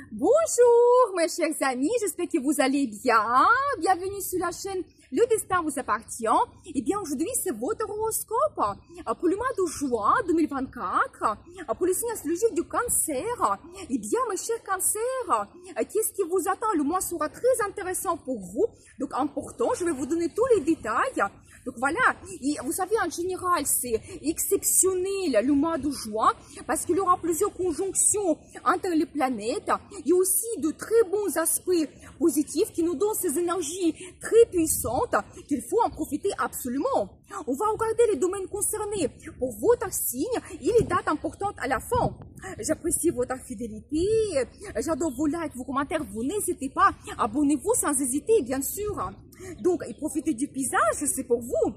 Bonjour mes chers amis, j'espère que vous allez bien. Bienvenue sur la chaîne Le Destin vous appartient. Et bien aujourd'hui c'est votre horoscope pour le mois de juin 2024, pour le signe astrologique du cancer. Et bien mes chers cancers, qu'est-ce qui vous attend? Le mois sera très intéressant pour vous, donc important, je vais vous donner tous les détails. Donc voilà, et vous savez en général c'est exceptionnel le mois de juin parce qu'il y aura plusieurs conjonctions entre les planètes et aussi de très bons aspects positifs qui nous donnent ces énergies très puissantes qu'il faut en profiter absolument. On va regarder les domaines concernés pour votre signe et les dates importantes à la fin. J'apprécie votre fidélité, j'adore vos likes, vos commentaires, vous n'hésitez pas, abonnez-vous sans hésiter bien sûr. Donc, et profitez du paysage, c'est pour vous.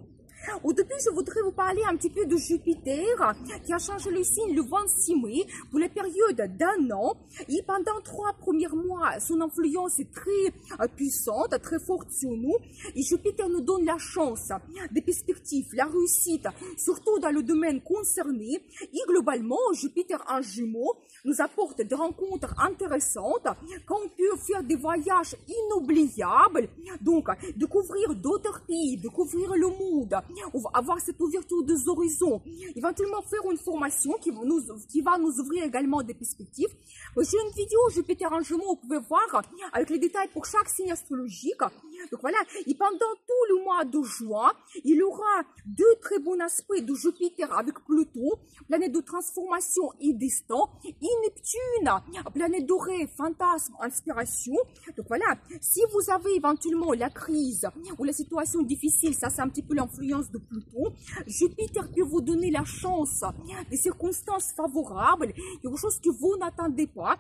Au début, je voudrais vous parler un petit peu de Jupiter, qui a changé le signe le 26 mai pour la période d'un an. Et pendant 3 premiers mois, son influence est très puissante, très forte sur nous. Et Jupiter nous donne la chance, des perspectives, la réussite, surtout dans le domaine concerné. Et globalement, Jupiter en Gémeaux nous apporte des rencontres intéressantes, quand on peut faire des voyages inoubliables, donc découvrir d'autres pays, découvrir le monde, avoir cette ouverture des horizons, éventuellement faire une formation qui va nous ouvrir également des perspectives. J'ai une vidéo Jupiter en Gémeaux, vous pouvez voir avec les détails pour chaque signe astrologique. Donc voilà, et pendant tout le mois de juin, il y aura 2 très bons aspects de Jupiter avec Pluton, planète de transformation et destin, et Neptune, planète dorée, fantasme, inspiration. Donc voilà, si vous avez éventuellement la crise ou la situation difficile, ça c'est un petit peu l'influence de Pluton, Jupiter peut vous donner la chance, des circonstances favorables, quelque chose que vous n'attendez pas,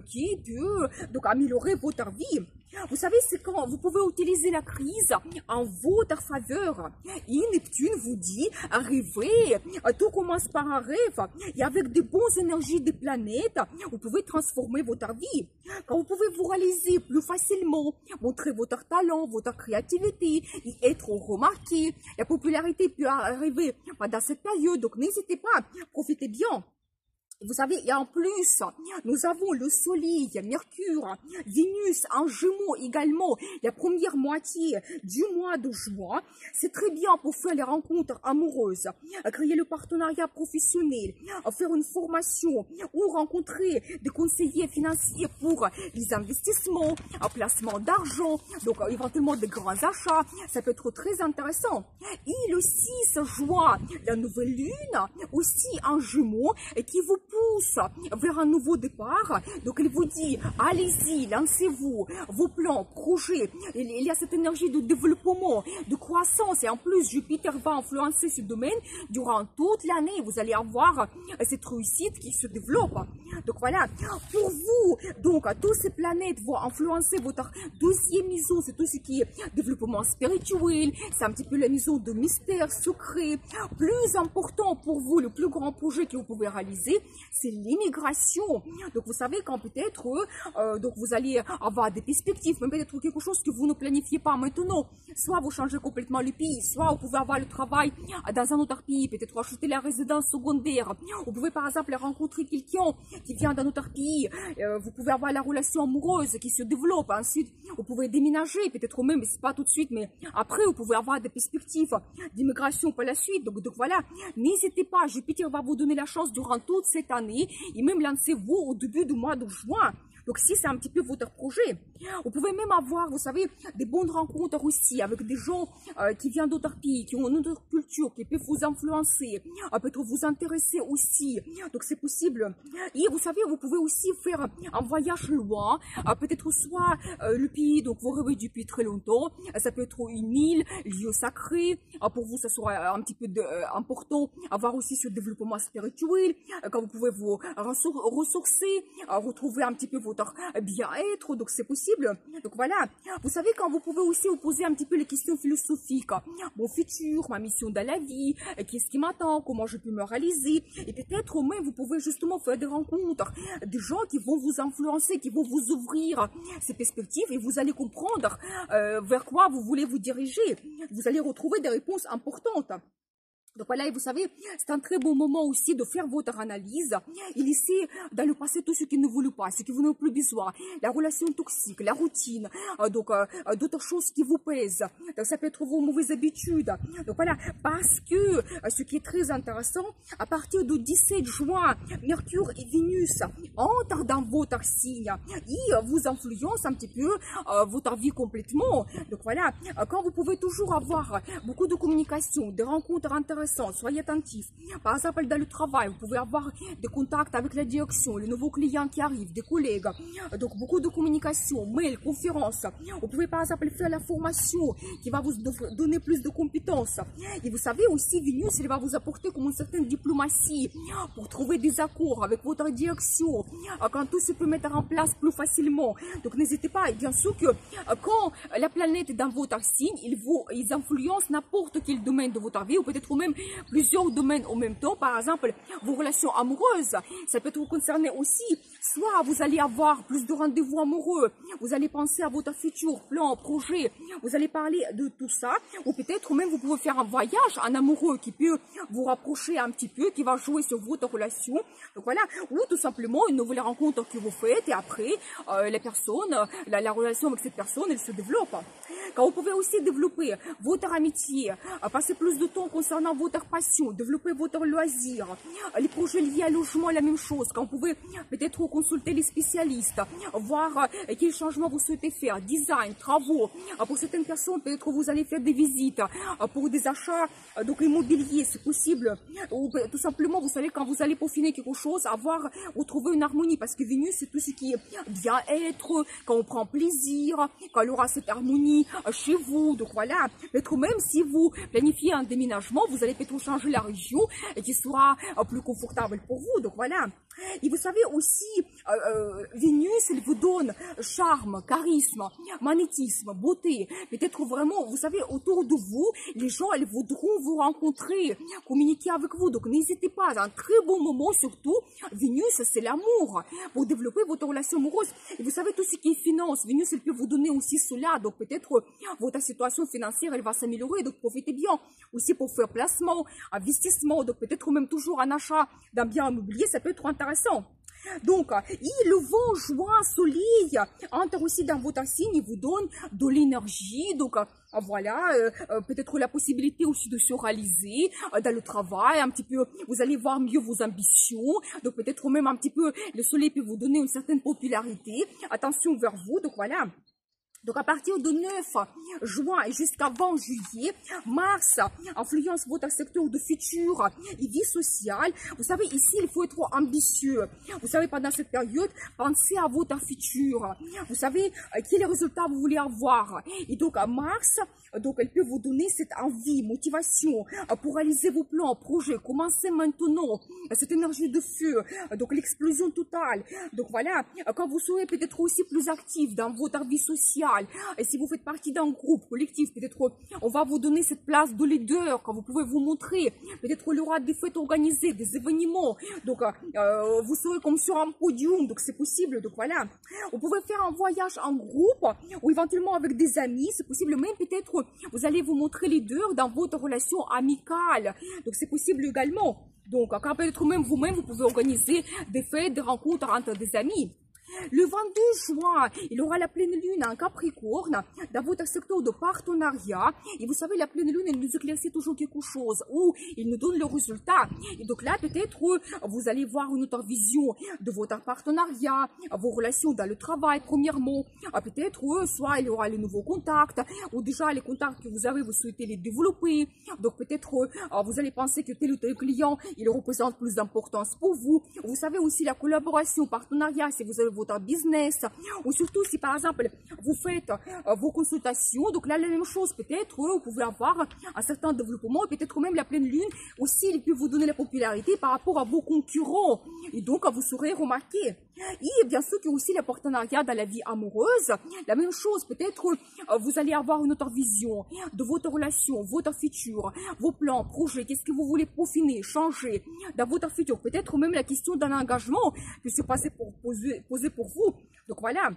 qui peut donc améliorer votre vie. Vous savez, c'est quand vous pouvez utiliser la crise en votre faveur. Et Neptune vous dit, rêvez, tout commence par un rêve. Et avec de bonnes énergies des planètes, vous pouvez transformer votre vie. Quand vous pouvez vous réaliser plus facilement, montrer votre talent, votre créativité et être remarqué. La popularité peut arriver pendant cette période, donc n'hésitez pas, profitez bien. Vous savez, et en plus, nous avons le Soleil, Mercure, Vénus en Gémeaux également, la première moitié du mois de juin. C'est très bien pour faire les rencontres amoureuses, créer le partenariat professionnel, faire une formation ou rencontrer des conseillers financiers pour les investissements, un placement d'argent, donc éventuellement des grands achats. Ça peut être très intéressant. Et le 6 juin, la nouvelle lune, aussi en Gémeaux, qui vous pousse vers un nouveau départ. Donc il vous dit, allez-y, lancez-vous, vos plans, projets. Il y a cette énergie de développement, de croissance. Et en plus, Jupiter va influencer ce domaine durant toute l'année. Vous allez avoir cette réussite qui se développe. Donc voilà, pour vous, donc toutes ces planètes vont influencer votre 2e maison. C'est tout ce qui est développement spirituel. C'est un petit peu la maison de mystère, secret. Plus important pour vous, le plus grand projet que vous pouvez réaliser, c'est l'immigration. Donc vous savez quand peut-être donc vous allez avoir des perspectives, mais peut-être quelque chose que vous ne planifiez pas maintenant. Soit vous changez complètement le pays, soit vous pouvez avoir le travail dans un autre pays, peut-être acheter la résidence secondaire. Vous pouvez par exemple rencontrer quelqu'un qui vient d'un autre pays. Vous pouvez avoir la relation amoureuse qui se développe. Ensuite, vous pouvez déménager, peut-être même, c'est pas tout de suite, mais après vous pouvez avoir des perspectives d'immigration par la suite. Donc voilà, n'hésitez pas, Jupiter va vous donner la chance durant toute cette année et même lancez-vous au début du mois de juin. Donc si c'est un petit peu votre projet, vous pouvez même avoir, vous savez, des bonnes rencontres aussi avec des gens qui viennent d'autres pays, qui ont une autre culture, qui peuvent vous influencer, peut-être vous intéresser aussi. Donc c'est possible. Et vous savez, vous pouvez aussi faire un voyage loin, peut-être soit le pays, donc vous rêvez depuis très longtemps, ça peut être une île, lieu sacré. Pour vous, ça sera un petit peu important, avoir aussi ce développement spirituel, quand vous pouvez vous ressourcer, retrouver un petit peu votre bien-être, donc c'est possible. Donc voilà, vous savez quand vous pouvez aussi vous poser un petit peu les questions philosophiques, mon futur, ma mission dans la vie, qu'est-ce qui m'attend, comment je peux me réaliser, et peut-être même vous pouvez justement faire des rencontres, des gens qui vont vous influencer, qui vont vous ouvrir ces perspectives et vous allez comprendre vers quoi vous voulez vous diriger, vous allez retrouver des réponses importantes. Donc voilà, et vous savez, c'est un très bon moment aussi de faire votre analyse et laisser dans le passé tout ce qui ne voulait pas, ce que vous n'avez plus besoin, la relation toxique, la routine, d'autres choses qui vous pèsent. Donc ça peut être vos mauvaises habitudes. Donc voilà, parce que ce qui est très intéressant, à partir du 17 juin, Mercure et Vénus entrent dans votre signe et vous influencent un petit peu votre vie complètement. Donc voilà, quand vous pouvez toujours avoir beaucoup de communication, des rencontres intéressantes, soyez attentifs. Par exemple, dans le travail, vous pouvez avoir des contacts avec la direction, les nouveaux clients qui arrivent, des collègues. Donc, beaucoup de communication, mail, conférences. Vous pouvez, par exemple, faire la formation qui va vous donner plus de compétences. Et vous savez aussi, Vénus, elle va vous apporter comme une certaine diplomatie pour trouver des accords avec votre direction, quand tout se peut mettre en place plus facilement. Donc, n'hésitez pas. Et bien sûr que quand la planète est dans votre signe, ils influencent n'importe quel domaine de votre vie, ou peut-être même plusieurs domaines en même temps. Par exemple, vos relations amoureuses, ça peut vous concerner aussi. Soit vous allez avoir plus de rendez-vous amoureux, vous allez penser à votre futur plan, projet, vous allez parler de tout ça, ou peut-être même vous pouvez faire un voyage, un amoureux qui peut vous rapprocher un petit peu, qui va jouer sur votre relation. Donc voilà, ou tout simplement une nouvelle rencontre que vous faites et après, les personnes, la relation avec cette personne, elle se développe. Quand vous pouvez aussi développer votre amitié, passer plus de temps concernant votre passion, développer votre loisir, les projets liés à logement, la même chose. Quand vous pouvez peut-être consulter les spécialistes, voir quels changements vous souhaitez faire, design, travaux. Pour certaines personnes, peut-être vous allez faire des visites pour des achats donc immobiliers, c'est possible. Ou tout simplement, vous savez, quand vous allez peaufiner quelque chose, retrouver une harmonie, parce que Vénus, c'est tout ce qui est bien-être, quand on prend plaisir, quand il y aura cette harmonie chez vous. Donc voilà, peut-être même si vous planifiez un déménagement, vous allez peut-être changer la région et qui sera plus confortable pour vous. Donc voilà. Et vous savez aussi, Vénus, elle vous donne charme, charisme, magnétisme, beauté. Peut-être vraiment, vous savez, autour de vous, les gens, elles voudront vous rencontrer, communiquer avec vous. Donc n'hésitez pas, c'est un très bon moment, surtout, Vénus, c'est l'amour, pour développer votre relation amoureuse. Et vous savez, tout ce qui est finance, Vénus, elle peut vous donner aussi cela. Donc peut-être votre situation financière, elle va s'améliorer. Donc profitez bien aussi pour faire placement, investissement. Donc peut-être même toujours un achat d'un bien immobilier, ça peut être intéressant. Donc, le vent, joie, soleil entre aussi dans votre signe, il vous donne de l'énergie. Donc, voilà, peut-être la possibilité aussi de se réaliser dans le travail, un petit peu, vous allez voir mieux vos ambitions. Donc, peut-être même un petit peu, le soleil peut vous donner une certaine popularité. Attention vers vous, donc voilà. Donc, à partir de 9 juin et jusqu'à 20 juillet, Mars influence votre secteur de futur et vie sociale. Vous savez, ici, il faut être ambitieux. Vous savez, pendant cette période, pensez à votre futur. Vous savez, quels résultats vous voulez avoir. Et donc, à Mars, donc, elle peut vous donner cette envie, motivation pour réaliser vos plans, projets. Commencez maintenant. Cette énergie de feu, donc l'explosion totale. Donc, voilà, quand vous serez peut-être aussi plus actif dans votre vie sociale, et si vous faites partie d'un groupe collectif, peut-être on va vous donner cette place de leader, quand vous pouvez vous montrer. Peut-être il y aura des fêtes organisées, des événements. Donc, vous serez comme sur un podium, donc c'est possible. Donc voilà, vous pouvez faire un voyage en groupe ou éventuellement avec des amis. C'est possible, même peut-être vous allez vous montrer leader dans votre relation amicale. Donc c'est possible également. Donc, quand peut-être même vous-même, vous pouvez organiser des fêtes, des rencontres entre des amis. Le 22 juin, il y aura la pleine lune en Capricorne dans votre secteur de partenariat. Et vous savez, la pleine lune, elle nous éclaircit toujours quelque chose ou il nous donne le résultat. Et donc là, peut-être, vous allez voir une autre vision de votre partenariat, vos relations dans le travail, premièrement. Peut-être, soit il y aura les nouveaux contacts ou déjà les contacts que vous avez, vous souhaitez les développer. Donc peut-être, vous allez penser que tel ou tel client, il représente plus d'importance pour vous. Vous savez aussi la collaboration, partenariat, si vous avez votre business, ou surtout si par exemple vous faites vos consultations, donc là la même chose, peut-être vous pouvez avoir un certain développement, et peut-être même la pleine lune aussi, il peut vous donner la popularité par rapport à vos concurrents, et donc vous serez remarqué. Et bien sûr que aussi le partenariat dans la vie amoureuse, la même chose, peut-être vous allez avoir une autre vision de votre relation, votre futur, vos plans, projets, qu'est-ce que vous voulez peaufiner, changer dans votre futur, peut-être même la question d'un engagement que se passer pour poser pour vous. Donc voilà.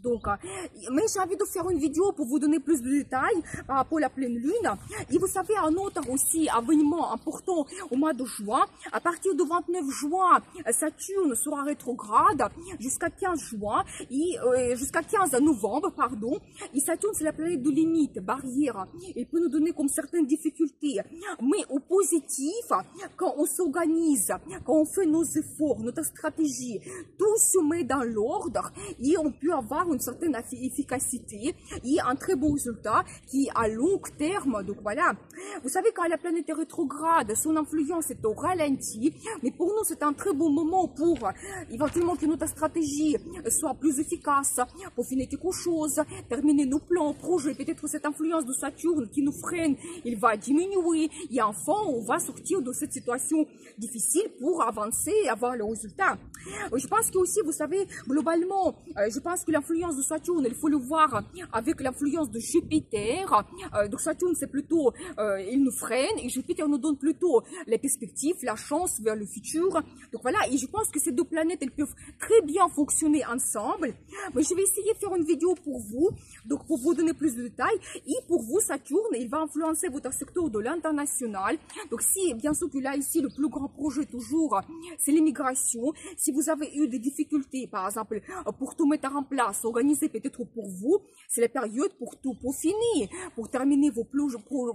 Donc, mais j'ai envie de faire une vidéo pour vous donner plus de détails par rapport à la pleine lune. Et vous savez, un autre aussi événement important au mois de juin, à partir du 29 juin, Saturne sera rétrograde jusqu'à 15 juin, et jusqu'à 15 novembre, pardon. Et Saturne, c'est la planète de limite, barrière. Il peut nous donner comme certaines difficultés. Mais au positif, quand on s'organise, quand on fait nos efforts, notre stratégie, tout se met dans l'ordre et on peut avoir une certaine efficacité et un très beau résultat qui est à long terme. Donc voilà, vous savez, quand la planète est rétrograde, son influence est au ralenti, mais pour nous c'est un très bon moment pour éventuellement que notre stratégie soit plus efficace, pour finir quelque chose, terminer nos plans, projets. Peut-être cette influence de Saturne qui nous freine, il va diminuer et enfin on va sortir de cette situation difficile pour avancer et avoir le résultat. Je pense que aussi, vous savez, globalement, je pense que l'influence de Saturne, il faut le voir avec l'influence de Jupiter. Donc Saturne, c'est plutôt, il nous freine, et Jupiter nous donne plutôt les perspectives, la chance vers le futur. Donc voilà, et je pense que ces deux planètes, elles peuvent très bien fonctionner ensemble. Mais je vais essayer de faire une vidéo pour vous, donc pour vous donner plus de détails. Et pour vous, Saturne, il va influencer votre secteur de l'international. Donc si, bien sûr que là, ici, le plus grand projet toujours, c'est l'immigration. Si vous avez eu des difficultés, par exemple, pour tout mettre en place, organiser peut-être pour vous, c'est la période pour tout peaufiner, pour terminer vos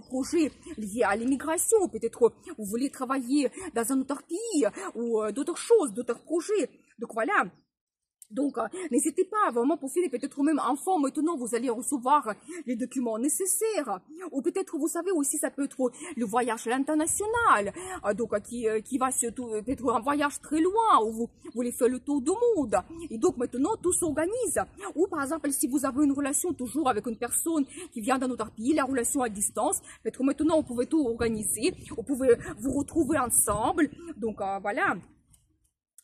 projets liés à l'immigration. Peut-être vous voulez travailler dans un autre pays ou d'autres choses, d'autres projets. Donc voilà. Donc, n'hésitez pas à vraiment profiter, peut-être même enfant, maintenant vous allez recevoir les documents nécessaires. Ou peut-être, vous savez aussi, ça peut être le voyage à l'international, donc qui va surtout être un voyage très loin, où vous voulez faire le tour du monde. Et donc maintenant, tout s'organise. Ou par exemple, si vous avez une relation toujours avec une personne qui vient d'un autre pays, la relation à distance, peut-être maintenant, vous pouvez tout organiser, vous pouvez vous retrouver ensemble. Donc, voilà.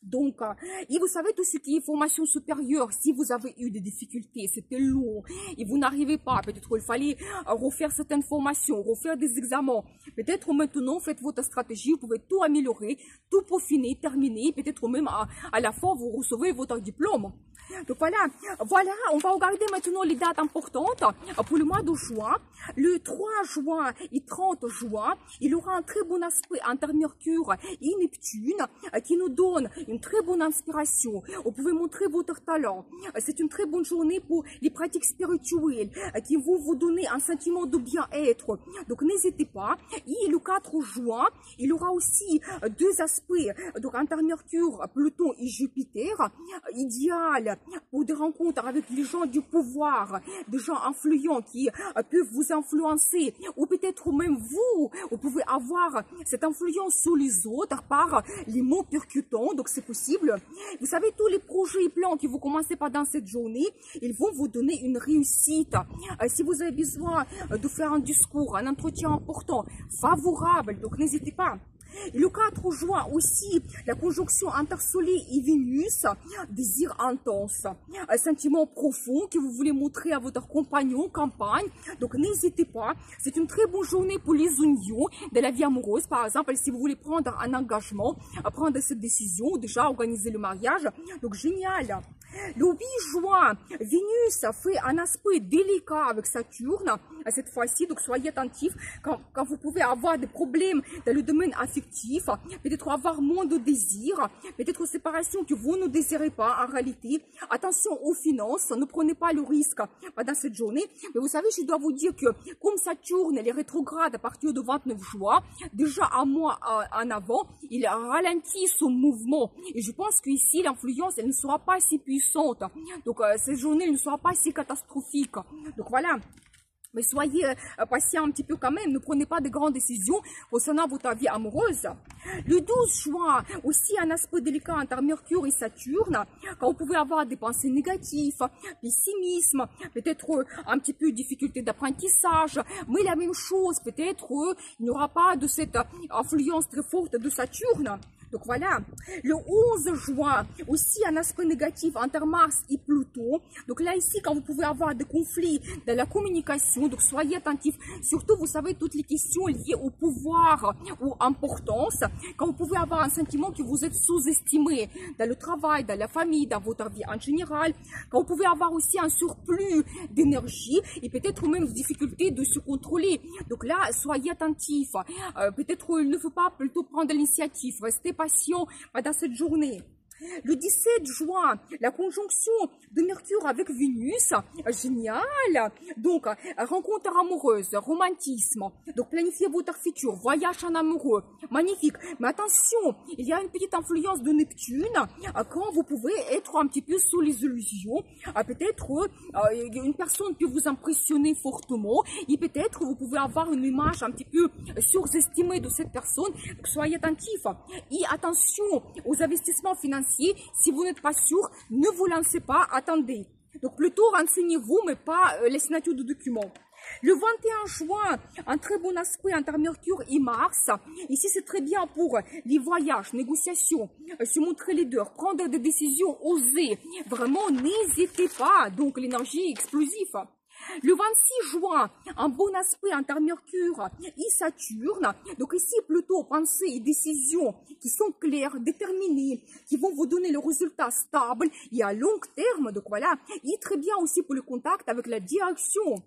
Donc, et vous savez, tout ce qui est formation supérieure, si vous avez eu des difficultés, c'était long, et vous n'arrivez pas, peut-être il fallait refaire certaines formations, refaire des examens, peut-être maintenant, faites votre stratégie, vous pouvez tout améliorer, tout peaufiner, terminer, peut-être même à la fin, vous recevez votre diplôme. Donc voilà, on va regarder maintenant les dates importantes pour le mois de juin. Le 3 juin et 30 juin, il aura un très bon aspect entre Mercure et Neptune qui nous donne une très bonne inspiration. Vous pouvez montrer votre talent. C'est une très bonne journée pour les pratiques spirituelles qui vont vous donner un sentiment de bien-être. Donc n'hésitez pas. Et le 4 juin, il aura aussi deux aspects, donc entre Mercure, Pluton et Jupiter, idéal pour des rencontres avec les gens du pouvoir, des gens influents qui peuvent vous influencer, ou peut-être même vous pouvez avoir cette influence sur les autres par les mots percutants, donc c'est possible. Vous savez, tous les projets et plans que vous commencez pendant cette journée, ils vont vous donner une réussite. Si vous avez besoin de faire un discours, un entretien important, favorable, donc n'hésitez pas. Et le 4 juin aussi, la conjonction entre Soleil et Vénus, désir intense, un sentiment profond que vous voulez montrer à votre compagnon, compagne. Donc n'hésitez pas, c'est une très bonne journée pour les unions de la vie amoureuse. Par exemple, si vous voulez prendre un engagement, prendre cette décision, déjà organiser le mariage, donc génial. Le 8 juin, Vénus fait un aspect délicat avec Saturne, cette fois-ci, donc soyez attentifs quand vous pouvez avoir des problèmes dans le domaine affectif, peut-être avoir moins de désir, peut-être séparation que vous ne désirez pas en réalité. Attention aux finances, ne prenez pas le risque pendant cette journée. Mais vous savez, je dois vous dire que comme Saturne elle est rétrograde à partir du 29 juin, déjà un mois en avant, il ralentit son mouvement. Et je pense qu'ici, l'influence, elle ne sera pas si puissante. Donc, cette journée elle ne sera pas si catastrophique. Donc, voilà. Mais soyez patient un petit peu quand même, ne prenez pas de grandes décisions concernant votre vie amoureuse. Le 12 juin, aussi un aspect délicat entre Mercure et Saturne, quand vous pouvez avoir des pensées négatives, pessimisme, peut-être un petit peu de difficulté d'apprentissage, mais la même chose, peut-être il n'y aura pas de cette influence très forte de Saturne. Donc voilà, le 11 juin, aussi un aspect négatif entre Mars et Pluton. Donc là, ici, quand vous pouvez avoir des conflits dans la communication, donc soyez attentifs. Surtout, vous savez, toutes les questions liées au pouvoir ou importance. Quand vous pouvez avoir un sentiment que vous êtes sous-estimé dans le travail, dans la famille, dans votre vie en général. Quand vous pouvez avoir aussi un surplus d'énergie et peut-être même des difficultés de se contrôler. Donc là, soyez attentifs. Peut-être il ne faut pas plutôt prendre l'initiative. Restez patient dans cette journée. Le 17 juin, la conjonction de Mercure avec Vénus, génial. Donc, rencontre amoureuse, romantisme. Donc, planifiez votre futur, voyage en amoureux, magnifique. Mais attention, il y a une petite influence de Neptune quand vous pouvez être un petit peu sous les illusions. Peut-être une personne peut vous impressionner fortement et peut-être vous pouvez avoir une image un petit peu surestimée de cette personne. Donc, soyez attentifs. Et attention aux investissements financiers. Si vous n'êtes pas sûr, ne vous lancez pas, attendez. Donc plutôt renseignez-vous, mais pas les signatures de documents. Le 21 juin, un très bon aspect entre Mercure et Mars. Ici, c'est très bien pour les voyages, négociations, se montrer leader, prendre des décisions, oser. Vraiment, n'hésitez pas. Donc l'énergie explosive. Le 26 juin, un bon aspect entre Mercure et Saturne. Donc ici, plutôt pensées et décisions qui sont claires, déterminées, qui vont vous donner le résultat stable et à long terme. Donc voilà, et très bien aussi pour le contact avec la direction.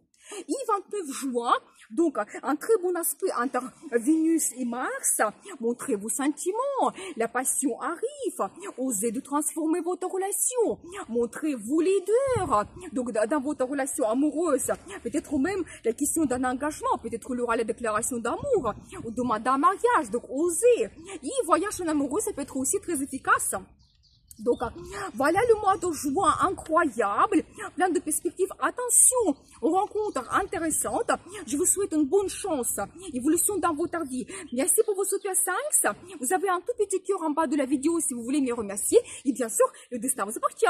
Et 29 juin, donc un très bon aspect entre Vénus et Mars. Montrez vos sentiments, la passion arrive, osez de transformer votre relation, montrez-vous leader. Donc dans votre relation amoureuse, peut-être même la question d'un engagement, peut-être il y aura la déclaration d'amour ou demande un mariage, donc osez. Et voyage en amoureux, ça peut être aussi très efficace. Donc, voilà le mois de juin incroyable, plein de perspectives. Attention aux rencontres intéressantes. Je vous souhaite une bonne chance, évolution dans votre vie. Merci pour vos super thanks. Vous avez un tout petit cœur en bas de la vidéo si vous voulez me remercier. Et bien sûr, le destin vous appartient.